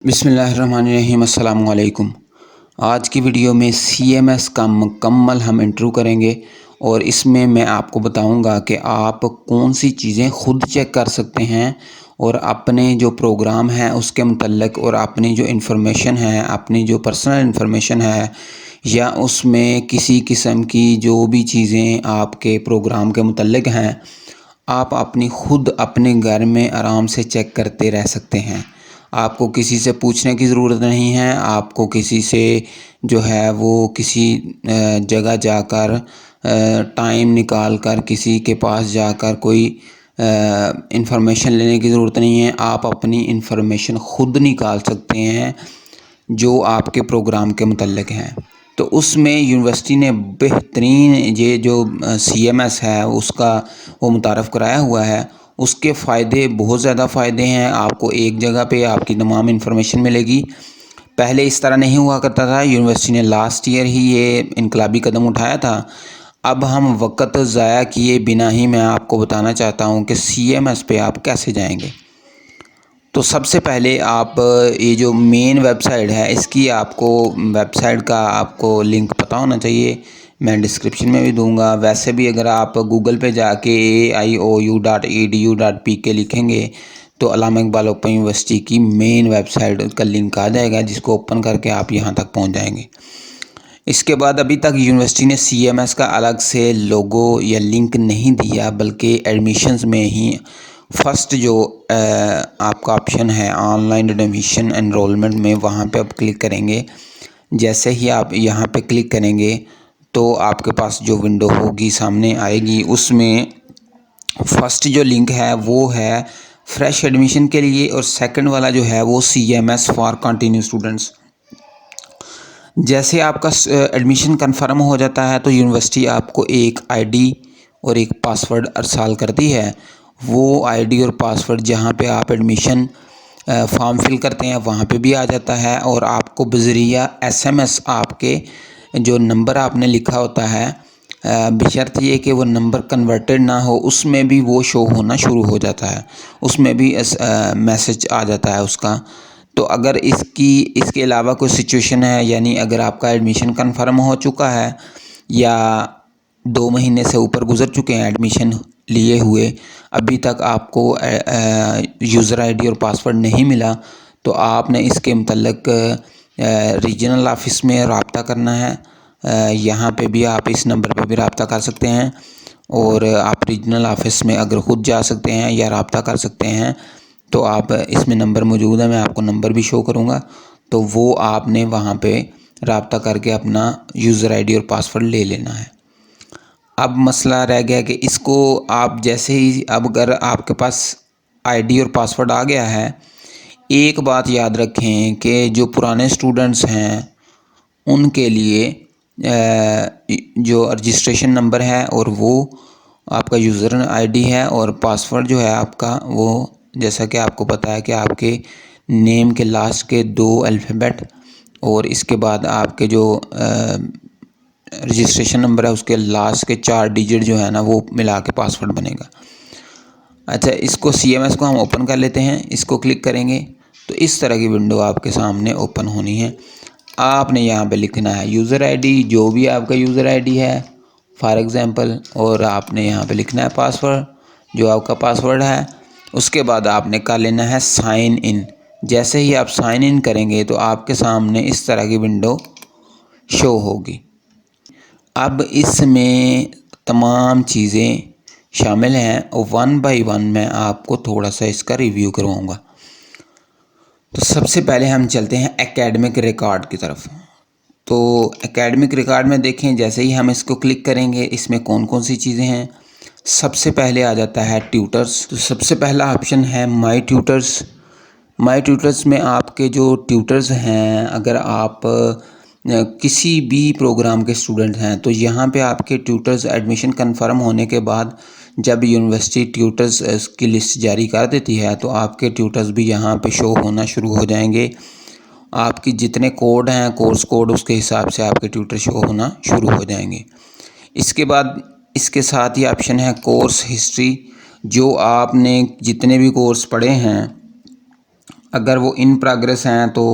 बिस्मिल्लाहिर्रहमानिर्रहीम अस्सलाम वालेकुम। आज की वीडियो में सीएमएस का मुकम्मल हम इंट्रो करेंगे और इसमें मैं आपको बताऊंगा कि आप कौन सी चीज़ें खुद चेक कर सकते हैं और अपने जो प्रोग्राम है उसके मुतल्लिक और अपनी जो इन्फॉर्मेशन है, अपनी जो पर्सनल इन्फॉर्मेशन है या उसमें किसी किस्म की जो भी चीज़ें आपके प्रोग्राम के मुतल्लिक हैं, आप अपनी खुद अपने घर में आराम से चेक करते रह सकते हैं। आपको किसी से पूछने की ज़रूरत नहीं है, आपको किसी से जो है वो किसी जगह जाकर टाइम निकाल कर किसी के पास जाकर कोई इन्फॉर्मेशन लेने की ज़रूरत नहीं है। आप अपनी इन्फॉर्मेशन खुद निकाल सकते हैं जो आपके प्रोग्राम के मुतल्लिक हैं। तो उसमें यूनिवर्सिटी ने बेहतरीन ये जो सीएमएस है उसका वो मुतारफ़ कराया हुआ है। उसके फ़ायदे बहुत ज़्यादा फ़ायदे हैं। आपको एक जगह पे आपकी तमाम इन्फॉर्मेशन मिलेगी। पहले इस तरह नहीं हुआ करता था। यूनिवर्सिटी ने लास्ट ईयर ही ये इनकलाबी कदम उठाया था। अब हम वक़्त ज़ाया किए बिना ही मैं आपको बताना चाहता हूँ कि सीएमएस पे आप कैसे जाएंगे। तो सबसे पहले आप ये जो मेन वेबसाइट है इसकी आपको वेबसाइट का आपको लिंक पता होना चाहिए। मैं डिस्क्रिप्शन में भी दूंगा। वैसे भी अगर आप गूगल पे जाके aiou.edu.pk लिखेंगे तो अल्लामा इकबाल ओपन यूनिवर्सिटी की मेन वेबसाइट का लिंक आ जाएगा, जिसको ओपन करके आप यहाँ तक पहुँच जाएंगे। इसके बाद अभी तक यूनिवर्सिटी ने सीएमएस का अलग से लोगो या लिंक नहीं दिया, बल्कि एडमिशन्स में ही फर्स्ट जो आपका ऑप्शन है ऑनलाइन एडमिशन एनरोलमेंट में, वहाँ पे आप क्लिक करेंगे। जैसे ही आप यहाँ पे क्लिक करेंगे तो आपके पास जो विंडो होगी सामने आएगी। उसमें फर्स्ट जो लिंक है वो है फ्रेश एडमिशन के लिए और सेकंड वाला जो है वो सीएमएस फॉर कंटिन्यू स्टूडेंट्स। जैसे आपका एडमिशन कंफर्म हो जाता है तो यूनिवर्सिटी आपको एक आईडी और एक पासवर्ड अरसाल करती है। वो आईडी और पासवर्ड जहाँ पे आप एडमिशन फॉर्म फिल करते हैं वहाँ पे भी आ जाता है, और आपको बज़रिया एसएमएस आपके जो नंबर आपने लिखा होता है, बशर्त ये कि वो नंबर कन्वर्टेड ना हो, उसमें भी वो शो होना शुरू हो जाता है। उसमें भी मैसेज आ जाता है उसका। तो अगर इसके अलावा कोई सिचुएशन है, यानी अगर आपका एडमिशन कंफर्म हो चुका है या 2 महीने से ऊपर गुज़र चुके हैं एडमिशन लिए हुए, अभी तक आपको यूज़र आईडी और पासवर्ड नहीं मिला, तो आपने इसके मतलब रीजनल ऑफिस में रब्ता करना है। यहाँ पे भी आप इस नंबर पे भी रब्ता कर सकते हैं, और आप रीजनल ऑफिस में अगर ख़ुद जा सकते हैं या रब्ता कर सकते हैं तो आप इसमें नंबर मौजूद है, मैं आपको नंबर भी शो करूँगा। तो वो आपने वहाँ पे रब्ता करके अपना यूज़र आईडी और पासवर्ड ले लेना है। अब मसला रह गया कि इसको आप जैसे ही, अब अगर आपके पास आईडी और पासवर्ड आ गया है, एक बात याद रखें कि जो पुराने स्टूडेंट्स हैं उनके लिए जो रजिस्ट्रेशन नंबर है और वो आपका यूज़र आईडी है, और पासवर्ड जो है आपका वो जैसा कि आपको पता है कि आपके नेम के लास्ट के 2 अल्फ़ाबेट और इसके बाद आपके जो रजिस्ट्रेशन नंबर है उसके लास्ट के 4 डिजिट जो है ना वो मिला के पासवर्ड बनेगा। अच्छा, इसको सीएमएस को हम ओपन कर लेते हैं। इसको क्लिक करेंगे तो इस तरह की विंडो आपके सामने ओपन होनी है। आपने यहाँ पे लिखना है यूज़र आईडी, जो भी आपका यूज़र आईडी है फॉर एग्ज़ाम्पल, और आपने यहाँ पे लिखना है पासवर्ड, जो आपका पासवर्ड है। उसके बाद आपने कर लेना है साइन इन। जैसे ही आप साइन इन करेंगे तो आपके सामने इस तरह की विंडो शो होगी। अब इसमें तमाम चीज़ें शामिल हैं और वन बाय वन मैं आपको थोड़ा सा इसका रिव्यू करवाऊँगा। तो सबसे पहले हम चलते हैं एकेडमिक रिकॉर्ड की तरफ। तो एकेडमिक रिकॉर्ड में देखें, जैसे ही हम इसको क्लिक करेंगे इसमें कौन कौन सी चीज़ें हैं। सबसे पहले आ जाता है ट्यूटर्स। तो सबसे पहला ऑप्शन है माई ट्यूटर्स। माई ट्यूटर्स में आपके जो ट्यूटर्स हैं, अगर आप किसी भी प्रोग्राम के स्टूडेंट हैं तो यहाँ पे आपके ट्यूटर्स एडमिशन कंफर्म होने के बाद जब यूनिवर्सिटी ट्यूटर्स की लिस्ट जारी कर देती है तो आपके ट्यूटर्स भी यहाँ पे शो होना शुरू हो जाएंगे। आपकी जितने कोड हैं, कोर्स कोड, उसके हिसाब से आपके ट्यूटर शो होना शुरू हो जाएंगे। इसके बाद इसके साथ ही ऑप्शन है कोर्स हिस्ट्री। जो आपने जितने भी कोर्स पढ़े हैं अगर वो इन प्रोग्रेस हैं तो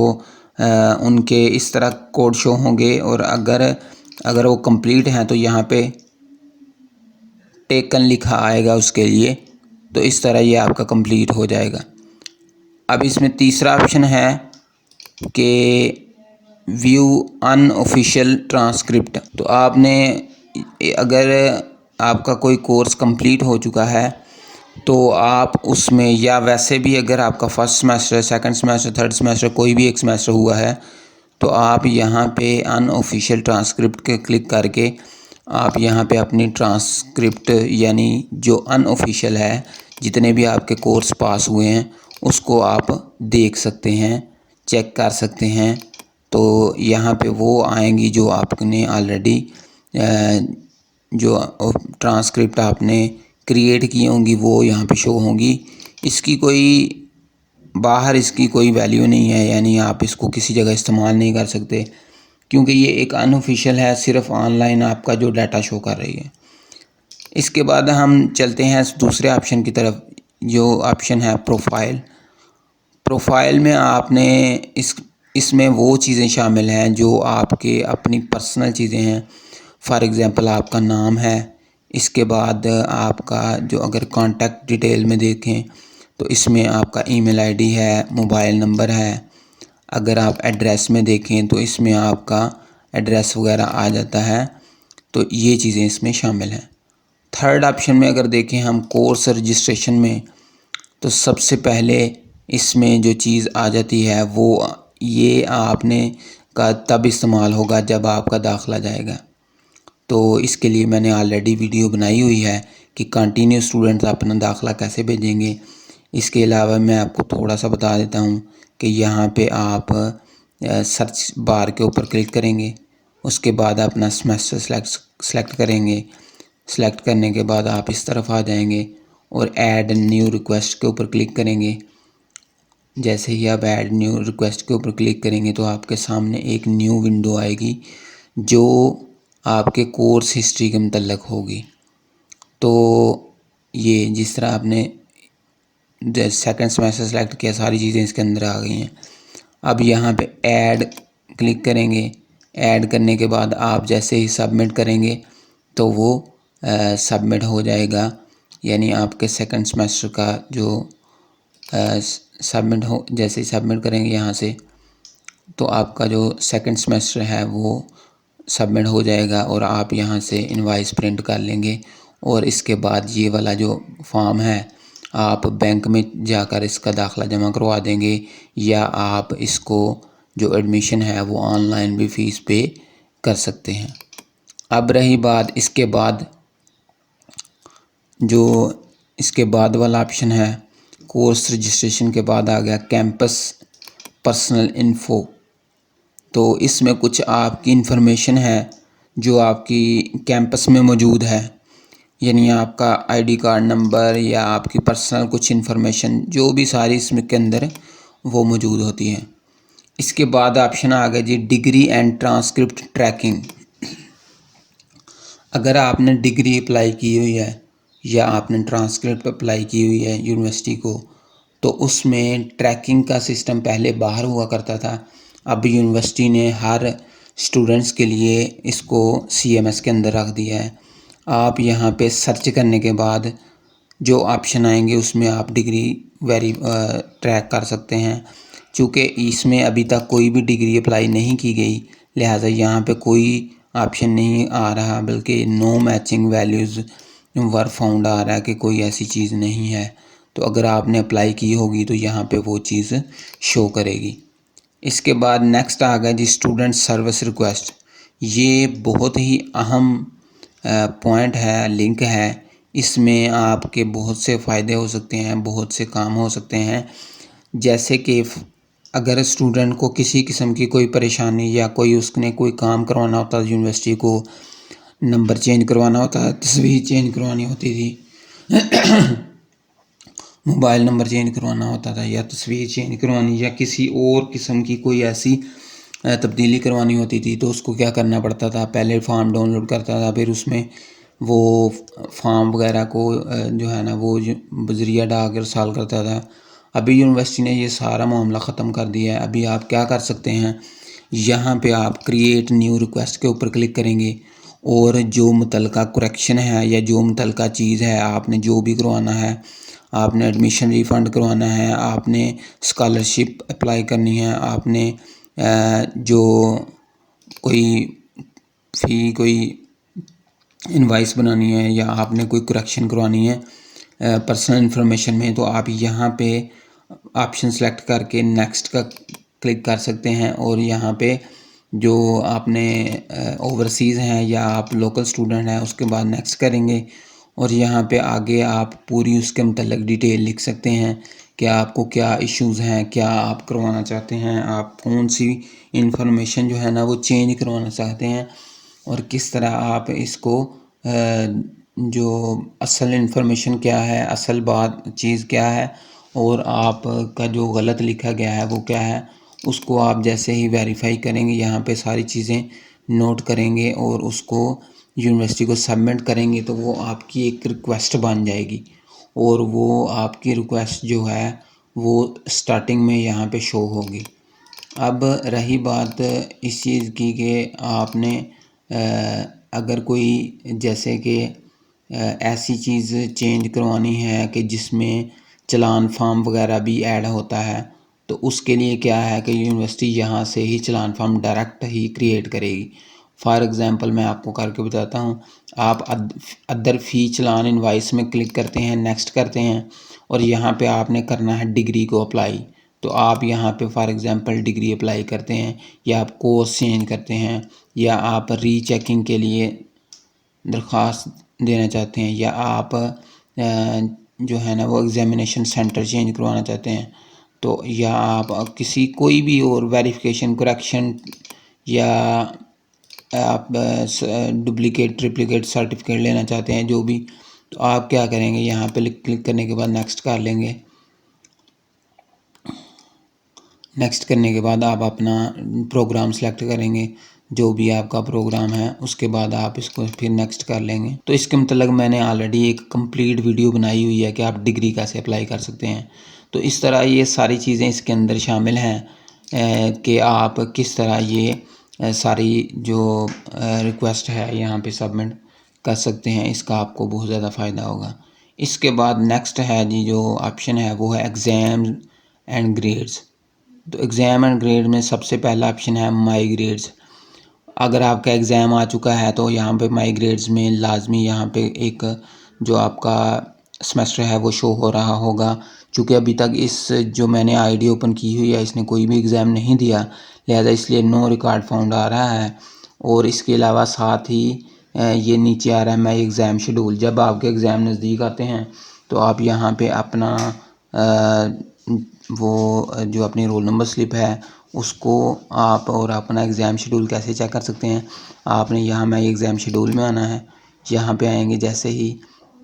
उनके इस तरह कोड शो होंगे, और अगर वो कंप्लीट हैं तो यहाँ पे टेकन लिखा आएगा उसके लिए। तो इस तरह ये आपका कंप्लीट हो जाएगा। अब इसमें तीसरा ऑप्शन है कि व्यू अनऑफिशियल ट्रांसक्रिप्ट। तो आपने अगर आपका कोई कोर्स कंप्लीट हो चुका है तो आप उसमें, या वैसे भी अगर आपका first semester, second semester, third semester कोई भी एक सेमेस्टर हुआ है, तो आप यहाँ पे अनऑफिशियल ट्रांसक्रिप्ट के क्लिक करके आप यहाँ पे अपनी ट्रांसक्रिप्ट यानी जो अनऑफिशियल है, जितने भी आपके कोर्स पास हुए हैं उसको आप देख सकते हैं, चेक कर सकते हैं। तो यहाँ पे वो आएंगी जो आपने ऑलरेडी जो ट्रांसक्रिप्ट आपने क्रिएट की होंगी वो यहाँ पे शो होंगी। इसकी कोई वैल्यू नहीं है, यानी आप इसको किसी जगह इस्तेमाल नहीं कर सकते, क्योंकि ये एक अनऑफिशियल है, सिर्फ ऑनलाइन आपका जो डाटा शो कर रही है। इसके बाद हम चलते हैं दूसरे ऑप्शन की तरफ, जो ऑप्शन है प्रोफाइल। प्रोफाइल में आपने इसमें वो चीज़ें शामिल हैं जो आपके अपनी पर्सनल चीज़ें हैं। फॉर एग्ज़ाम्पल आपका नाम है, इसके बाद आपका जो अगर कॉन्टैक्ट डिटेल में देखें तो इसमें आपका ईमेल आईडी है, मोबाइल नंबर है। अगर आप एड्रेस में देखें तो इसमें आपका एड्रेस वगैरह आ जाता है। तो ये चीज़ें इसमें शामिल हैं। थर्ड ऑप्शन में अगर देखें हम कोर्स रजिस्ट्रेशन में, तो सबसे पहले इसमें जो चीज़ आ जाती है वो ये आपने का तब इस्तेमाल होगा जब आपका दाखिला जाएगा। तो इसके लिए मैंने ऑलरेडी वीडियो बनाई हुई है कि कंटिन्यू स्टूडेंट्स अपना दाखिला कैसे भेजेंगे। इसके अलावा मैं आपको थोड़ा सा बता देता हूँ कि यहाँ पे आप सर्च बार के ऊपर क्लिक करेंगे, उसके बाद अपना सेमेस्टर सेलेक्ट करेंगे। सेलेक्ट करने के बाद आप इस तरफ आ जाएंगे और ऐड न्यू रिक्वेस्ट के ऊपर क्लिक करेंगे। जैसे ही आप ऐड न्यू रिक्वेस्ट के ऊपर क्लिक करेंगे तो आपके सामने एक न्यू विंडो आएगी जो आपके कोर्स हिस्ट्री के मतलब होगी। तो ये जिस तरह आपने सेकंड सेमेस्टर सेलेक्ट किया, सारी चीज़ें इसके अंदर आ गई हैं। अब यहाँ पे ऐड क्लिक करेंगे। ऐड करने के बाद आप जैसे ही सबमिट करेंगे तो वो सबमिट हो जाएगा, यानी आपके सेकंड सेमेस्टर का जो जैसे ही सबमिट करेंगे यहाँ से तो आपका जो सेकंड सेमेस्टर है वो सबमिट हो जाएगा और आप यहाँ से इनवाइस प्रिंट कर लेंगे। और इसके बाद ये वाला जो फॉर्म है आप बैंक में जाकर इसका दाखिला जमा करवा देंगे, या आप इसको जो एडमिशन है वो ऑनलाइन भी फ़ीस पे कर सकते हैं। अब रही बात इसके बाद वाला ऑप्शन है कोर्स रजिस्ट्रेशन के बाद आ गया कैंपस पर्सनल इन्फो। तो इसमें कुछ आपकी इन्फॉर्मेशन है जो आपकी कैंपस में मौजूद है, यानी आपका आईडी कार्ड नंबर या आपकी पर्सनल कुछ इन्फॉर्मेशन जो भी सारी इसमें के अंदर वो मौजूद होती है। इसके बाद ऑप्शन आ गया जी डिग्री एंड ट्रांसक्रिप्ट ट्रैकिंग। अगर आपने डिग्री अप्लाई की हुई है या आपने ट्रांसक्रिप्ट अप्लाई की हुई है यूनिवर्सिटी को, तो उसमें ट्रैकिंग का सिस्टम पहले बाहर हुआ करता था। अब यूनिवर्सिटी ने हर स्टूडेंट्स के लिए इसको CMS के अंदर रख दिया है। आप यहाँ पे सर्च करने के बाद जो ऑप्शन आएंगे उसमें आप डिग्री ट्रैक कर सकते हैं। चूँकि इसमें अभी तक कोई भी डिग्री अप्लाई नहीं की गई, लिहाजा यहाँ पे कोई ऑप्शन नहीं आ रहा, बल्कि no matching values were found आ रहा है कि कोई ऐसी चीज़ नहीं है। तो अगर आपने अप्लाई की होगी तो यहाँ पे वो चीज़ शो करेगी। इसके बाद नेक्स्ट आ गया जी स्टूडेंट सर्विस रिक्वेस्ट। ये बहुत ही अहम पॉइंट है, लिंक है। इसमें आपके बहुत से फ़ायदे हो सकते हैं, बहुत से काम हो सकते हैं। जैसे कि अगर स्टूडेंट को किसी किस्म की कोई परेशानी या उसने कोई काम करवाना होता है, यूनिवर्सिटी को नंबर चेंज करवाना होता है, तस्वीर चेंज करवानी होती थी, मोबाइल नंबर चेंज करवाना होता था, या तस्वीर चेंज करवानी या किसी और किस्म की कोई ऐसी तब्दीली करवानी होती थी, तो उसको क्या करना पड़ता था, पहले फॉर्म डाउनलोड करता था, फिर उसमें वो फॉर्म वगैरह को जो है ना वो बजरिया डाक इरसाल करता था। अभी यूनिवर्सिटी ने ये सारा मामला ख़त्म कर दिया है। अभी आप क्या कर सकते हैं, यहाँ पे आप क्रिएट न्यू रिक्वेस्ट के ऊपर क्लिक करेंगे और जो मुतलका करेक्शन है या जो मुतलका चीज़ है, आपने जो भी करवाना है, आपने एडमिशन रिफ़ंड करवाना है, आपने स्कॉलरशिप अप्लाई करनी है, आपने जो कोई फ़ी कोई इनवाइस बनानी है या आपने कोई करेक्शन करवानी है पर्सनल इन्फॉर्मेशन में, तो आप यहाँ पे ऑप्शन सेलेक्ट करके नेक्स्ट का क्लिक कर सकते हैं। और यहाँ पे जो आपने ओवरसीज़ हैं या आप लोकल स्टूडेंट हैं, उसके बाद नेक्स्ट करेंगे और यहाँ पे आगे आप पूरी उसके मतलब डिटेल लिख सकते हैं कि आपको क्या इश्यूज़ हैं, क्या आप करवाना चाहते हैं, आप कौन सी इंफॉर्मेशन जो है ना वो चेंज करवाना चाहते हैं और किस तरह आप इसको जो असल इन्फॉर्मेशन क्या है, असल बात चीज़ क्या है और आपका जो गलत लिखा गया है वो क्या है, उसको आप जैसे ही वेरीफाई करेंगे यहाँ पे सारी चीज़ें नोट करेंगे और उसको यूनिवर्सिटी को सबमिट करेंगे तो वो आपकी एक रिक्वेस्ट बन जाएगी और वो आपकी रिक्वेस्ट जो है वो स्टार्टिंग में यहाँ पे शो होगी। अब रही बात इस चीज़ की कि आपने अगर कोई जैसे कि ऐसी चीज़ चेंज करवानी है कि जिसमें चालान फार्म वगैरह भी ऐड होता है, तो उसके लिए क्या है कि यूनिवर्सिटी यहाँ से ही चालान फार्म डायरेक्ट ही क्रिएट करेगी। फॉर एग्ज़ाम्पल मैं आपको करके बताता हूँ। आप अदर फ़ी चालान इनवाइस में क्लिक करते हैं, नेक्स्ट करते हैं और यहाँ पे आपने करना है डिग्री को अप्लाई। तो आप यहाँ पे फॉर एग्ज़ाम्पल डिग्री अप्लाई करते हैं या आप कोर्स चेंज करते हैं या आप रीचेकिंग के लिए दरख्वास्त देना चाहते हैं या आप जो है ना वो एग्ज़ामिनेशन सेंटर चेंज करवाना चाहते हैं, तो या आप किसी कोई भी और वेरिफिकेशन करेक्शन या आप डुप्लिकेट ट्रिप्लिकेट सर्टिफिकेट लेना चाहते हैं जो भी, तो आप क्या करेंगे, यहाँ पे क्लिक करने के बाद नेक्स्ट कर लेंगे। नेक्स्ट करने के बाद आप अपना प्रोग्राम सेलेक्ट करेंगे, जो भी आपका प्रोग्राम है, उसके बाद आप इसको फिर नेक्स्ट कर लेंगे। तो इसके मतलब मैंने ऑलरेडी एक कंप्लीट वीडियो बनाई हुई है कि आप डिग्री कैसे अप्लाई कर सकते हैं। तो इस तरह ये सारी चीज़ें इसके अंदर शामिल हैं कि आप किस तरह ये सारी जो रिक्वेस्ट है यहाँ पे सबमिट कर सकते हैं। इसका आपको बहुत ज़्यादा फ़ायदा होगा। इसके बाद नेक्स्ट है जी, जो ऑप्शन है वो है एग्ज़ाम एंड ग्रेड्स। तो एग्ज़ाम एंड ग्रेड में सबसे पहला ऑप्शन है माई ग्रेड्स। अगर आपका एग्ज़ाम आ चुका है तो यहाँ पे माई ग्रेड्स में लाजमी यहाँ पे एक जो आपका सेमेस्टर है वो शो हो रहा होगा। चूँकि अभी तक इस जो मैंने आईडी ओपन की हुई है इसने कोई भी एग्ज़ाम नहीं दिया, लिहाजा इसलिए नो रिकॉर्ड फाउंड आ रहा है। और इसके अलावा साथ ही ये नीचे आ रहा है माई एग्ज़ाम शेड्यूल। जब आपके एग्ज़ाम नज़दीक आते हैं तो आप यहाँ पे अपना वो जो अपनी रोल नंबर स्लिप है उसको आप और अपना एग्ज़ाम शेड्यूल कैसे चेक कर सकते हैं, आपने यहाँ माई एग्ज़ाम शेड्यूल में आना है। यहाँ पे आएंगे जैसे ही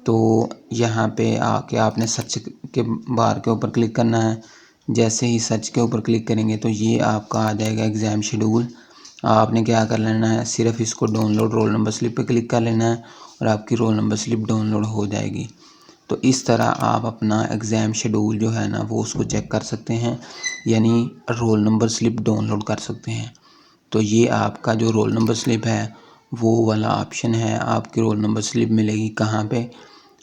तो यहाँ पे आके आपने सर्च के बार के ऊपर क्लिक करना है। जैसे ही सर्च के ऊपर क्लिक करेंगे तो ये आपका आ जाएगा एग्ज़ाम शेड्यूल। आपने क्या कर लेना है, सिर्फ इसको डाउनलोड रोल नंबर स्लिप पे क्लिक कर लेना है और आपकी रोल नंबर स्लिप डाउनलोड हो जाएगी। तो इस तरह आप अपना एग्ज़ाम शेड्यूल जो है ना वो उसको चेक कर सकते हैं, यानी रोल नंबर स्लिप डाउनलोड कर सकते हैं। तो ये आपका जो रोल नंबर स्लिप है वो वाला ऑप्शन है। आपकी रोल नंबर स्लिप मिलेगी कहाँ पे,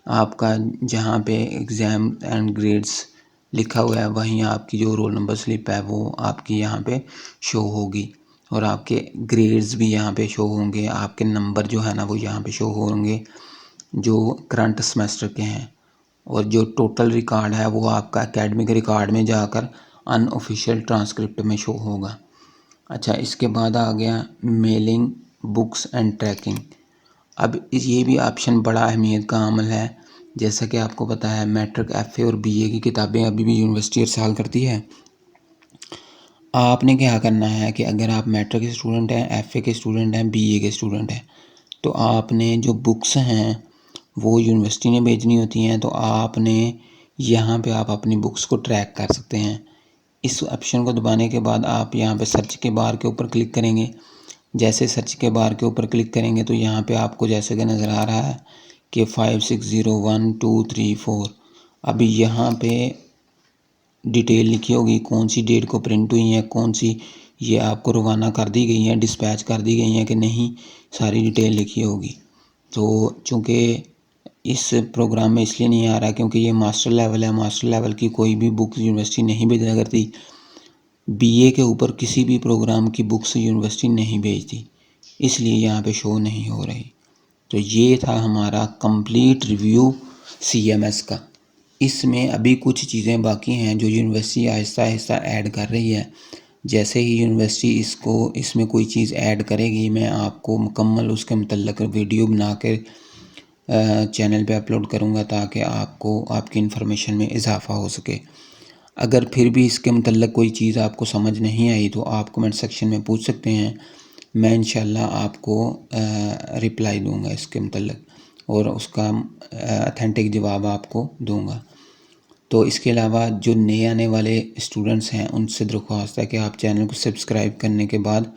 आपका जहाँ पे एग्ज़ाम एंड ग्रेड्स लिखा हुआ है वहीं आपकी जो रोल नंबर स्लिप है वो आपकी यहाँ पे शो होगी और आपके ग्रेड्स भी यहाँ पे शो होंगे। आपके नंबर जो है ना वो यहाँ पे शो होंगे जो करंट सेमेस्टर के हैं और जो टोटल रिकॉर्ड है वो आपका एकेडमिक रिकॉर्ड में जाकर अनऑफिशियल ट्रांसक्रिप्ट में शो होगा। अच्छा, इसके बाद आ गया मेलिंग बुक्स एंड ट्रैकिंग। अब ये भी ऑप्शन बड़ा अहमियत का अमल है। जैसा कि आपको पता है मैट्रिक, एफ़ए और बीए की किताबें अभी भी यूनिवर्सिटी इरसाल करती है। आपने क्या करना है कि अगर आप मैट्रिक के स्टूडेंट हैं, एफ़ए के स्टूडेंट हैं, बीए के स्टूडेंट हैं, तो आपने जो बुक्स हैं वो यूनिवर्सिटी ने भेजनी होती हैं। तो आपने यहाँ पे आप अपनी बुक्स को ट्रैक कर सकते हैं। इस ऑप्शन को दबाने के बाद आप यहाँ पे सर्च के बार के ऊपर क्लिक करेंगे। जैसे सर्च के बार के ऊपर क्लिक करेंगे तो यहाँ पे आपको जैसे कि नज़र आ रहा है कि 5601 2 3 4। अभी यहाँ पे डिटेल लिखी होगी, कौन सी डेट को प्रिंट हुई हैं, कौन सी ये आपको रवाना कर दी गई हैं, डिस्पैच कर दी गई हैं कि नहीं, सारी डिटेल लिखी होगी। तो चूँकि इस प्रोग्राम में इसलिए नहीं आ रहा क्योंकि ये मास्टर लेवल है, मास्टर लेवल की कोई भी बुक्स यूनिवर्सिटी नहीं भेजा करती। बीए के ऊपर किसी भी प्रोग्राम की बुक्स यूनिवर्सिटी नहीं भेजती, इसलिए यहाँ पे शो नहीं हो रही। तो ये था हमारा कंप्लीट रिव्यू सीएमएस का। इसमें अभी कुछ चीज़ें बाकी हैं जो यूनिवर्सिटी आहिस्ता आहिस्ता ऐड कर रही है। जैसे ही यूनिवर्सिटी इसमें कोई चीज़ ऐड करेगी, मैं आपको मुकम्मल उसके मतलब वीडियो बना कर चैनल पे अपलोड करूँगा ताकि आपको आपकी इन्फॉर्मेशन में इजाफ़ा हो सके। अगर फिर भी इसके मतलब कोई चीज़ आपको समझ नहीं आई तो आप कमेंट सेक्शन में पूछ सकते हैं, मैं इंशाल्लाह आपको रिप्लाई दूंगा इसके मतलब और उसका अथेंटिक जवाब आपको दूंगा। तो इसके अलावा जो नए आने वाले स्टूडेंट्स हैं उनसे दरख्वास्त है कि आप चैनल को सब्सक्राइब करने के बाद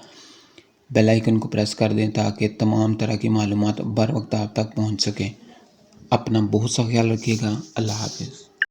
बेल आइकन को प्रेस कर दें ताकि तमाम तरह की मालूमात बर वक्त आप तक पहुंच सकें। अपना बहुत सा ख्याल रखिएगा। अल्लाह हाफ़िज़।